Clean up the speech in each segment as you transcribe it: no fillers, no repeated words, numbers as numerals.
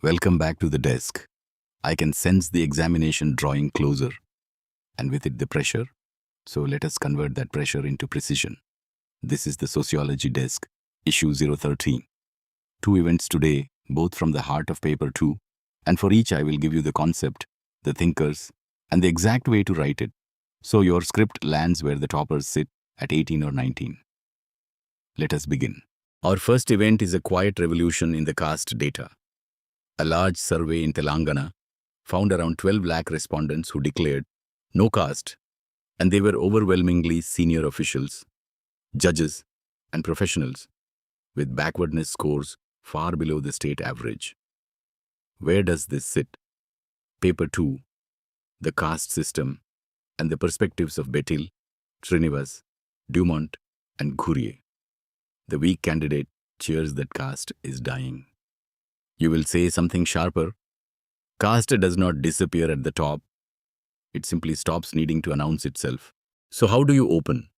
Welcome back to the desk. I can sense the examination drawing closer, and with it the pressure. So let us convert that pressure into precision. This is the Sociology Desk, issue 013. Two events today, both from the heart of paper 2, and for each I will give you the concept, the thinkers, and the exact way to write it, so your script lands where the toppers sit at 18 or 19. Let us begin. Our first event is a quiet revolution in the caste data. A large survey in Telangana found around 12 lakh respondents who declared no caste, and they were overwhelmingly senior officials, judges, and professionals, with backwardness scores far below the state average. Where does this sit? Paper 2, the caste system and the perspectives of Beteille, Srinivas, Dumont, and Ghurye. The weak candidate cheers that caste is dying. You will say something sharper. Caste does not disappear at the top. It simply stops needing to announce itself. So how do you open?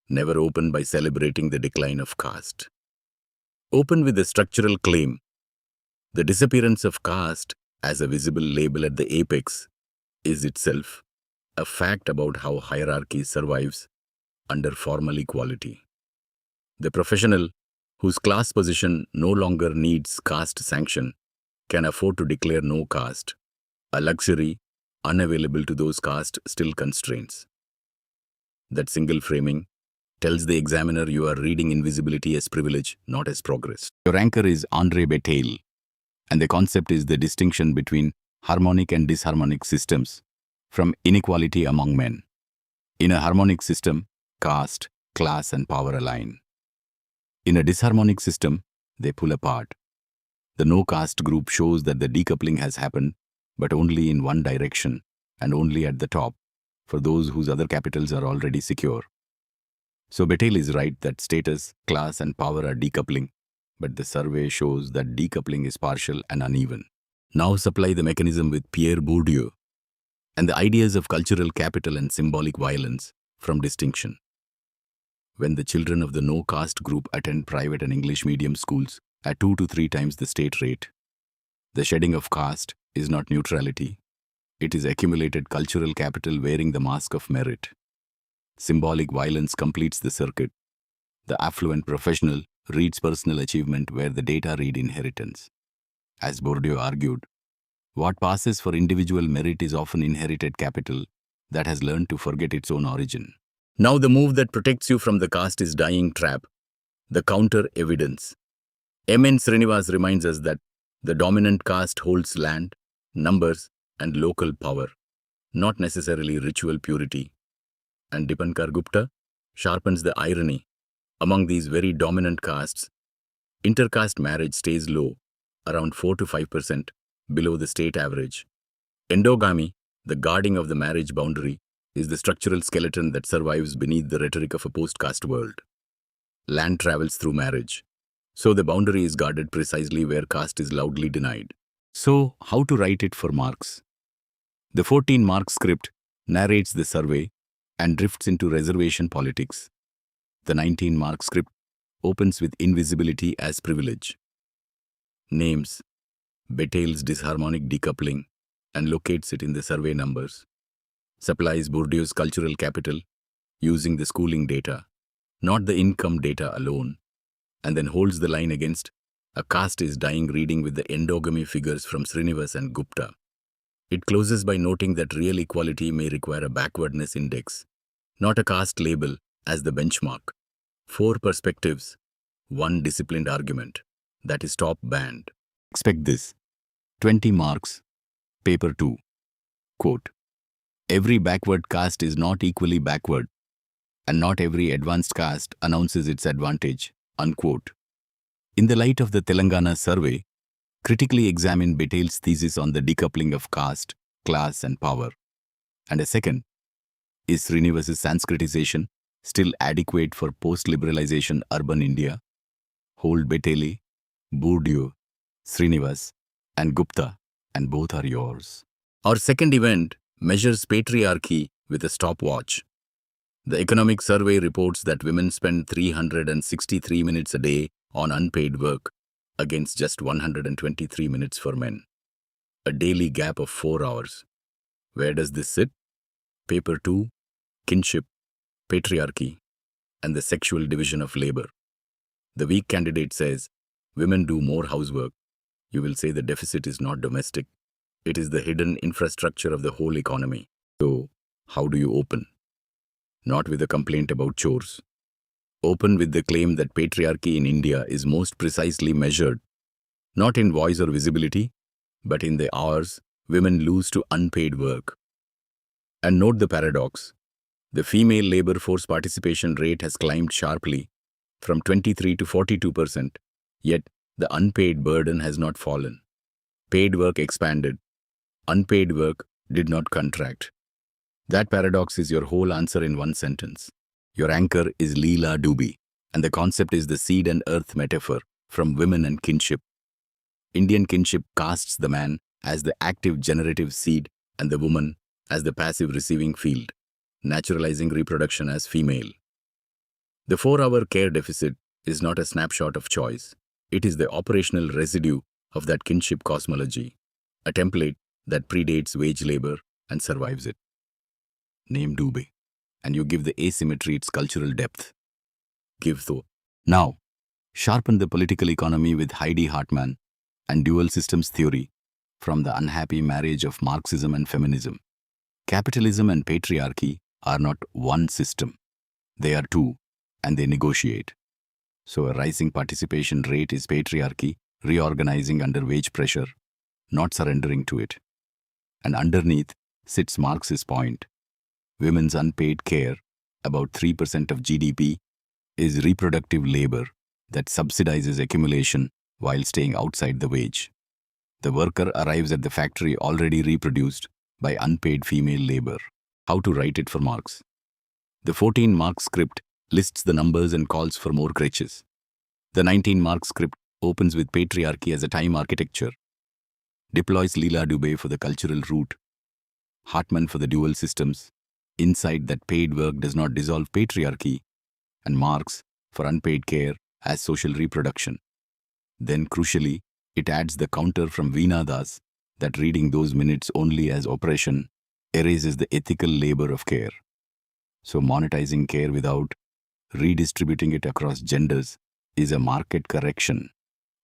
Never open by celebrating the decline of caste. Open with a structural claim. The disappearance of caste as a visible label at the apex is itself a fact about how hierarchy survives under formal equality. The professional whose class position no longer needs caste sanction can afford to declare no caste, a luxury unavailable to those caste still constraints. That single framing tells the examiner you are reading invisibility as privilege, not as progress. Your anchor is Andre Beteille, and the concept is the distinction between harmonic and disharmonic systems from inequality among men. In a harmonic system, caste, class, and power align. In a disharmonic system, they pull apart. The no caste group shows that the decoupling has happened, but only in one direction and only at the top, for those whose other capitals are already secure. So Beteille is right that status, class, and power are decoupling, but the survey shows that decoupling is partial and uneven. Now supply the mechanism with Pierre Bourdieu and the ideas of cultural capital and symbolic violence from distinction. When the children of the no caste group attend private and English medium schools at 2 to 3 times the state rate, the shedding of caste is not neutrality. It is accumulated cultural capital wearing the mask of merit. Symbolic violence completes the circuit. The affluent professional reads personal achievement where the data read inheritance. As Bourdieu argued, what passes for individual merit is often inherited capital that has learned to forget its own origin. Now the move that protects you from the caste is dying trap, the counter-evidence. M.N. Srinivas reminds us that the dominant caste holds land, numbers, and local power, not necessarily ritual purity. And Dipankar Gupta sharpens the irony. Among these very dominant castes, intercaste marriage stays low, around 4 to 5%, below the state average. Endogamy, the guarding of the marriage boundary, is the structural skeleton that survives beneath the rhetoric of a post-caste world. Land travels through marriage, so the boundary is guarded precisely where caste is loudly denied. So, how to write it for Marx? The 14-mark script narrates the survey and drifts into reservation politics. The 19-mark script opens with invisibility as privilege. Names Beteille's disharmonic decoupling and locates it in the survey numbers. Supplies Bourdieu's cultural capital using the schooling data, not the income data alone, and then holds the line against a caste is dying reading with the endogamy figures from Srinivas and Gupta. It closes by noting that real equality may require a backwardness index, not a caste label as the benchmark. 4 perspectives, 1 disciplined argument, that is top band. Expect this. 20 marks, paper 2. Quote, every backward caste is not equally backward, and not every advanced caste announces its advantage, unquote. In the light of the Telangana survey, critically examine Beteille's thesis on the decoupling of caste, class, and power. And a second, is Srinivas's Sanskritization still adequate for post-liberalization urban India? Hold Beteille, Bourdieu, Srinivas, and Gupta, and both are yours. Our second event measures patriarchy with a stopwatch. The economic survey reports that women spend 363 minutes a day on unpaid work, against just 123 minutes for men. A daily gap of 4 hours. Where does this sit? Paper 2, Kinship, Patriarchy, and the Sexual Division of Labor. The weak candidate says, women do more housework. You will say the deficit is not domestic. It is the hidden infrastructure of the whole economy. So, how do you open? Not with a complaint about chores. Open with the claim that patriarchy in India is most precisely measured, not in voice or visibility, but in the hours women lose to unpaid work. And note the paradox. The female labor force participation rate has climbed sharply from 23 to 42%, yet the unpaid burden has not fallen. Paid work expanded. Unpaid work did not contract. That paradox is your whole answer in one sentence. Your anchor is Leela Dube, and the concept is the seed and earth metaphor from women and kinship. Indian kinship casts the man as the active generative seed and the woman as the passive receiving field, naturalizing reproduction as female. The 4-hour care deficit is not a snapshot of choice. It is the operational residue of that kinship cosmology, a template that predates wage labor and survives it. Name Dube, and you give the asymmetry its cultural depth. Give though. Now, sharpen the political economy with Heidi Hartmann and dual systems theory from the unhappy marriage of Marxism and feminism. Capitalism and patriarchy are not one system. They are two, and they negotiate. So a rising participation rate is patriarchy reorganizing under wage pressure, not surrendering to it. And underneath sits Marx's point. Women's unpaid care, about 3% of GDP, is reproductive labor that subsidizes accumulation while staying outside the wage. The worker arrives at the factory already reproduced by unpaid female labor. How to write it for Marx? The 14 Marx script lists the numbers and calls for more crutches. The 19 Marx script opens with patriarchy as a time architecture, deploys Leela Dube for the cultural root, Hartmann for the dual systems, insight that paid work does not dissolve patriarchy, and Marx for unpaid care as social reproduction. Then, crucially, it adds the counter from Veena Das that reading those minutes only as oppression erases the ethical labor of care. So monetizing care without redistributing it across genders is a market correction,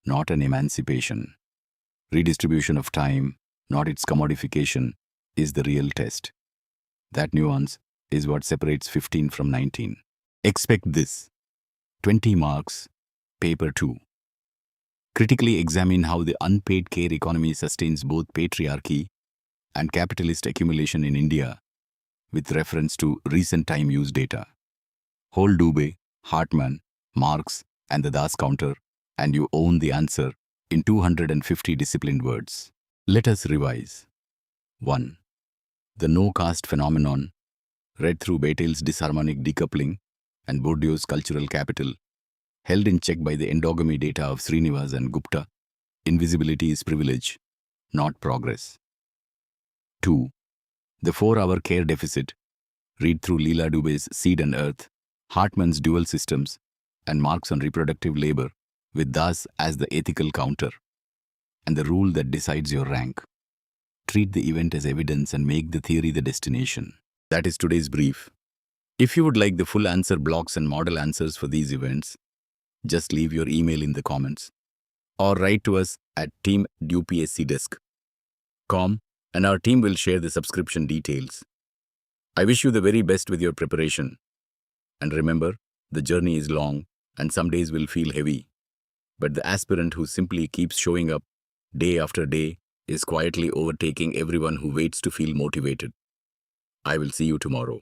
not an emancipation. Redistribution of time, not its commodification, is the real test. That nuance is what separates 15 from 19. Expect this. 20 marks, paper 2. Critically examine how the unpaid care economy sustains both patriarchy and capitalist accumulation in India with reference to recent time use data. Hold Dube, Hartmann, Marx, and the Das counter, and you own the answer in 250 disciplined words. Let us revise. 1. The no caste phenomenon, read through Beteille's disharmonic decoupling and Bourdieu's cultural capital, held in check by the endogamy data of Srinivas and Gupta. Invisibility is privilege, not progress. 2. The 4-hour care deficit, read through Leela Dube's Seed and Earth, Hartmann's dual systems, and Marx on reproductive labor, with Das as the ethical counter. And the rule that decides your rank. Treat the event as evidence and make the theory the destination. That is today's brief. If you would like the full answer blocks and model answers for these events, just leave your email in the comments or write to us at team@upscdesk.com and our team will share the subscription details. I wish you the very best with your preparation. And remember, the journey is long and some days will feel heavy. But the aspirant who simply keeps showing up day after day is quietly overtaking everyone who waits to feel motivated. I will see you tomorrow.